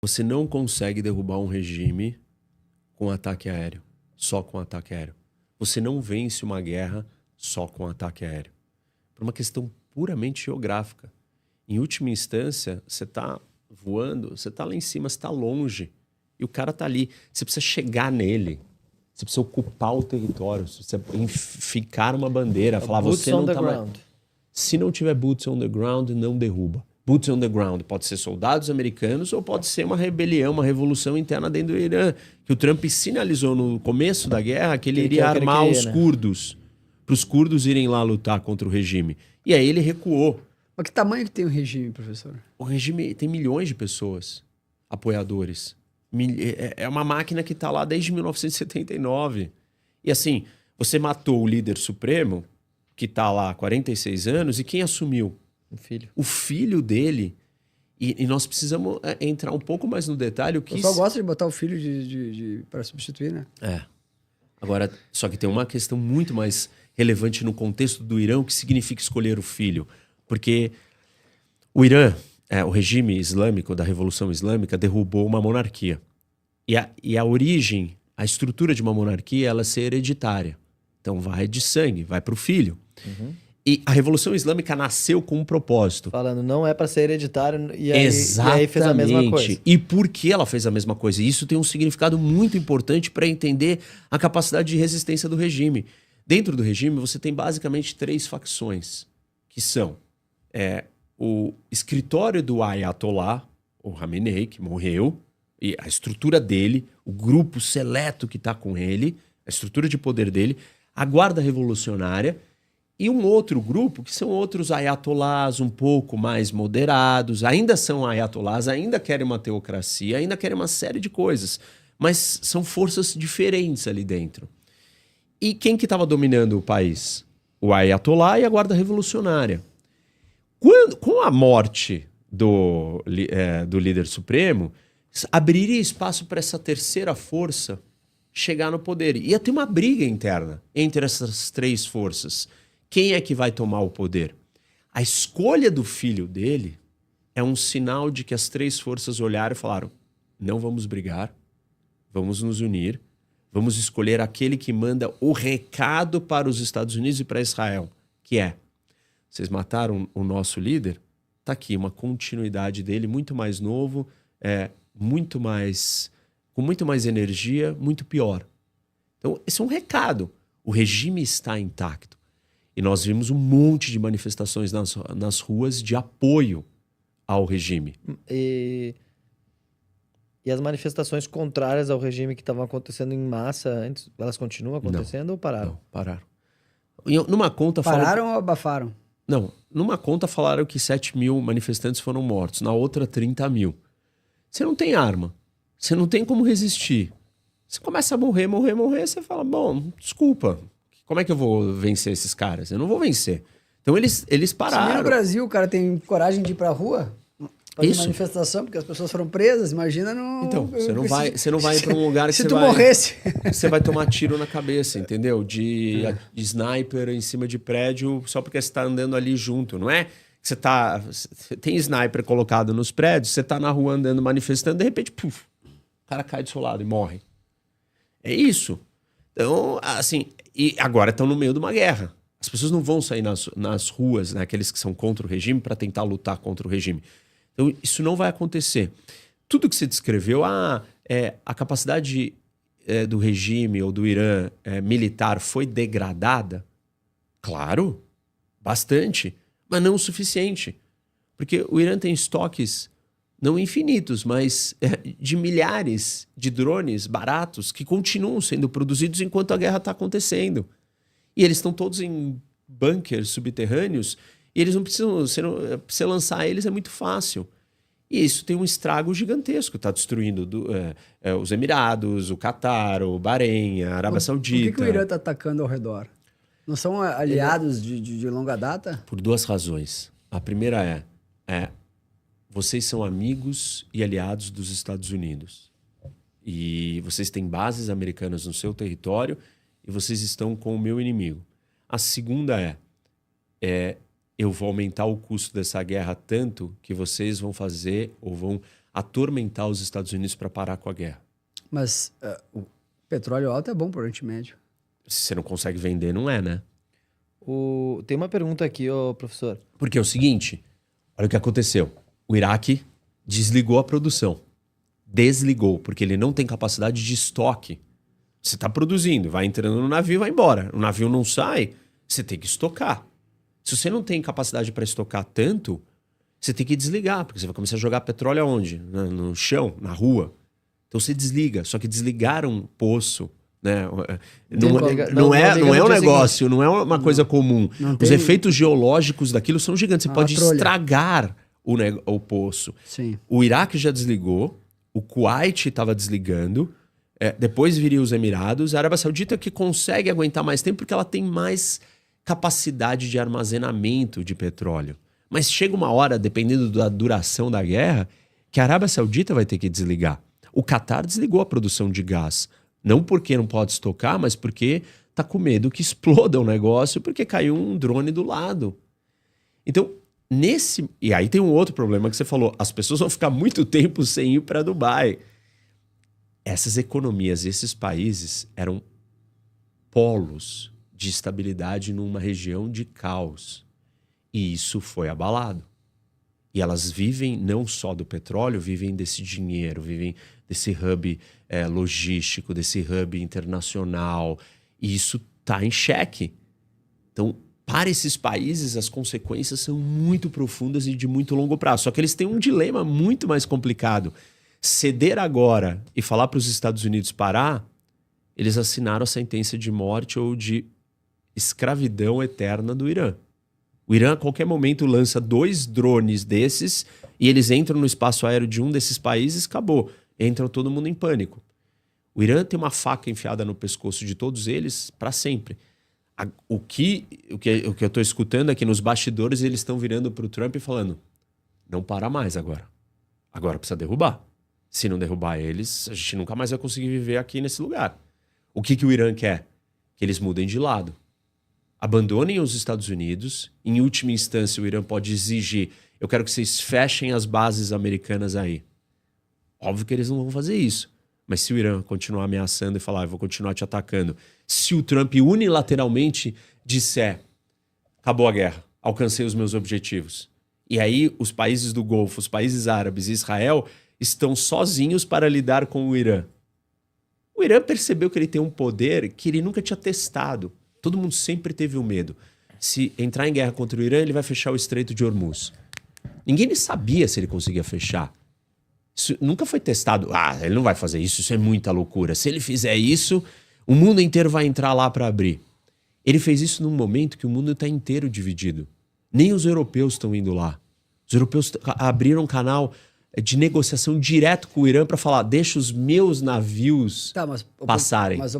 Você não consegue derrubar um regime com ataque aéreo, só com ataque aéreo. Você não vence uma guerra só com ataque aéreo. Por uma questão puramente geográfica. Em última instância, você está voando, você está lá em cima, você está longe. E o cara está ali. Você precisa chegar nele. Você precisa ocupar o território. Você precisa ficar uma bandeira. Falar, você não está mais... Se não tiver boots on the ground, não derruba. Boots on the ground pode ser soldados americanos ou pode ser uma rebelião, uma revolução interna dentro do Irã. Que o Trump sinalizou no começo da guerra que ele iria armar os curdos. Para os curdos irem lá lutar contra o regime. E aí ele recuou. Mas que tamanho que tem o regime, professor? O regime tem milhões de pessoas, apoiadores. É uma máquina que está lá desde 1979. E assim, você matou o líder supremo, que está lá há 46 anos, e quem assumiu? O filho. O filho dele. E nós precisamos entrar um pouco mais no detalhe. O pessoal gosta de botar o filho para substituir, né? É. Agora, só que tem uma questão muito mais relevante no contexto do Irã, o que significa escolher o filho. Porque o Irã, o regime islâmico da Revolução Islâmica, derrubou uma monarquia. E a origem, a estrutura de uma monarquia, ela é ser hereditária. Então vai de sangue, vai para o filho. Uhum. E a Revolução Islâmica nasceu com um propósito. Falando, não é para ser hereditário, e aí Exatamente. fez a mesma coisa. E por que ela fez a mesma coisa? E isso tem um significado muito importante para entender a capacidade de resistência do regime. Dentro do regime, você tem basicamente 3 facções, que são o escritório do Ayatollah, o Khamenei, que morreu, e a estrutura dele, o grupo seleto que está com ele, a estrutura de poder dele, a guarda revolucionária, e um outro grupo, que são outros ayatollahs um pouco mais moderados, ainda são ayatollahs, ainda querem uma teocracia, ainda querem uma série de coisas, mas são forças diferentes ali dentro. E quem que estava dominando o país? O ayatollah e a guarda revolucionária. Com a morte do líder supremo, abriria espaço para essa terceira força chegar no poder. Ia ter uma briga interna entre essas 3 forças. Quem é que vai tomar o poder? A escolha do filho dele é um sinal de que as 3 forças olharam e falaram: não vamos brigar, vamos nos unir, vamos escolher aquele que manda o recado para os Estados Unidos e para Israel, que é: vocês mataram o nosso líder? Tá aqui uma continuidade dele, muito mais novo, com muito mais energia, muito pior. Então, esse é um recado. O regime está intacto. E nós vimos um monte de manifestações nas ruas de apoio ao regime. E as manifestações contrárias ao regime que estavam acontecendo em massa antes, elas continuam acontecendo ou pararam? Não, pararam. Numa conta pararam ou abafaram? Não, numa conta falaram que 7 mil manifestantes foram mortos, na outra 30 mil. Você não tem arma, você não tem como resistir. Você começa a morrer, você fala: bom, desculpa, como é que eu vou vencer esses caras? Eu não vou vencer. Então eles pararam. Se no Brasil o cara tem coragem de ir pra rua, fazer manifestação, porque as pessoas foram presas, imagina no... Então, você não vai para um lugar que se tu morresse. Você vai tomar tiro na cabeça, entendeu? De sniper em cima de prédio só porque você tá andando ali junto, não é? Você tem sniper colocado nos prédios, você tá na rua andando, manifestando, de repente, puf, o cara cai do seu lado e morre. É isso. Então, assim, e agora estão no meio de uma guerra. As pessoas não vão sair nas ruas, né, aqueles que são contra o regime, para tentar lutar contra o regime. Então, isso não vai acontecer. Tudo que você descreveu, a capacidade do regime ou do Irã militar foi degradada? Claro, bastante, mas não o suficiente. Porque o Irã tem estoques, não infinitos, mas de milhares de drones baratos que continuam sendo produzidos enquanto a guerra está acontecendo. E eles estão todos em bunkers subterrâneos e eles não precisam... Você lançar eles é muito fácil. E isso tem um estrago gigantesco. Está destruindo os Emirados, o Catar, o Bahrein, a Arábia Saudita. Por que o Irã está atacando ao redor? Não são aliados de longa data? Por 2 razões. A primeira vocês são amigos e aliados dos Estados Unidos. E vocês têm bases americanas no seu território e vocês estão com o meu inimigo. A segunda eu vou aumentar o custo dessa guerra tanto que vocês vão fazer ou vão atormentar os Estados Unidos para parar com a guerra. Mas o petróleo alto é bom para o Oriente Médio. Se você não consegue vender, não é, né? Tem uma pergunta aqui, ô professor. Porque é o seguinte, olha o que aconteceu. O Iraque desligou a produção. Desligou, porque ele não tem capacidade de estoque. Você está produzindo, vai entrando no navio e vai embora. O navio não sai, você tem que estocar. Se você não tem capacidade para estocar tanto, você tem que desligar, porque você vai começar a jogar petróleo aonde? No chão, na rua. Então você desliga, só que desligaram um poço, né? Não é um negócio, não é uma coisa comum. Os efeitos geológicos daquilo são gigantes. Você pode estragar o poço. Sim. O Iraque já desligou, o Kuwait estava desligando, depois viria os Emirados, a Arábia Saudita que consegue aguentar mais tempo porque ela tem mais capacidade de armazenamento de petróleo. Mas chega uma hora, dependendo da duração da guerra, que a Arábia Saudita vai ter que desligar. O Catar desligou a produção de gás. Não porque não pode estocar, mas porque está com medo que exploda o negócio porque caiu um drone do lado. Então, e aí tem um outro problema que você falou. As pessoas vão ficar muito tempo sem ir para Dubai. Essas economias, esses países eram polos de estabilidade numa região de caos. E isso foi abalado. E elas vivem não só do petróleo, vivem desse dinheiro, vivem desse hub logístico, desse hub internacional. E isso está em xeque. Então, para esses países, as consequências são muito profundas e de muito longo prazo. Só que eles têm um dilema muito mais complicado. Ceder agora e falar para os Estados Unidos parar, eles assinaram a sentença de morte ou de escravidão eterna do Irã. O Irã, a qualquer momento, lança 2 drones desses e eles entram no espaço aéreo de um desses países, acabou. Entra todo mundo em pânico. O Irã tem uma faca enfiada no pescoço de todos eles para sempre. O que eu estou escutando é que nos bastidores eles estão virando para o Trump e falando: não para mais agora. Agora precisa derrubar. Se não derrubar eles, a gente nunca mais vai conseguir viver aqui nesse lugar. O que o Irã quer? Que eles mudem de lado. Abandonem os Estados Unidos. Em última instância, o Irã pode exigir: eu quero que vocês fechem as bases americanas aí. Óbvio que eles não vão fazer isso. Mas se o Irã continuar ameaçando e falar: eu vou continuar te atacando. Se o Trump unilateralmente disser: acabou a guerra, alcancei os meus objetivos. E aí os países do Golfo, os países árabes e Israel estão sozinhos para lidar com o Irã. O Irã percebeu que ele tem um poder que ele nunca tinha testado. Todo mundo sempre teve o medo. Se entrar em guerra contra o Irã, ele vai fechar o Estreito de Hormuz. Ninguém sabia se ele conseguia fechar. Isso nunca foi testado. Ele não vai fazer isso, isso é muita loucura. Se ele fizer isso, o mundo inteiro vai entrar lá para abrir. Ele fez isso num momento que o mundo está inteiro dividido. Nem os europeus estão indo lá. Os europeus abriram um canal de negociação direto com o Irã para falar: deixa os meus navios passarem. Mas